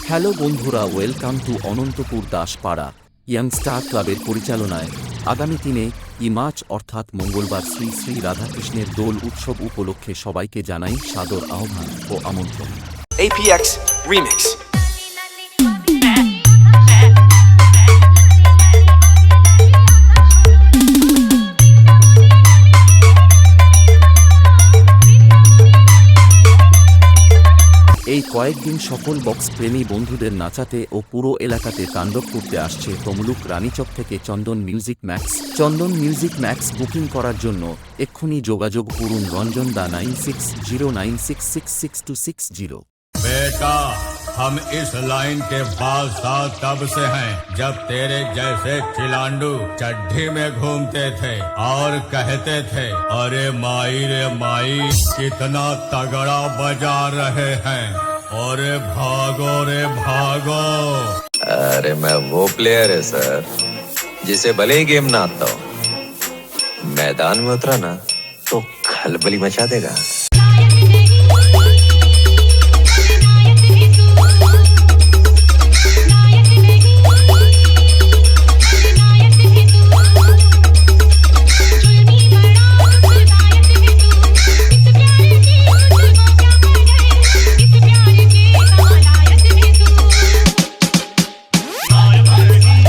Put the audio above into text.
Hello বন্ধুরা, welcome to Anantapur Daspara young star ক্লাবের পরিচালনায় আগামী 3 মার্চ অর্থাৎ মঙ্গলবার শ্রী শ্রী রাধাকৃষ্ণের দোল উৎসব উপলক্ষে সবাইকে জানাই সাদর আহ্বান ও আমন্ত্রণ। APX Remix. এই কয়েকদিন সকল বক্স প্রেমী বন্ধুদের নাচাতে ও পুরো এলাকাতে তাণ্ডব করতে আসছে তমলুক রানীচক থেকে চন্দন মিউজিক ম্যাক্স। চন্দন মিউজিক ম্যাক্স বুকিং করার জন্য এক্ষুনি যোগাযোগ করুন রঞ্জন দা 9609666260। बेटा, हम इस लाइन के बादशाह तब से हैं जब तेरे जैसे चिलांडू चड्ढी में घूमते थे और कहते थे, अरे माई रे माई कितना तगड़ा बजा रहे हैं, अरे भागो रे भागो। अरे मैं वो प्लेयर है सर जिसे भले ही गेम ना आता हो, मैदान में उतरा ना तो खलबली मचा देगा।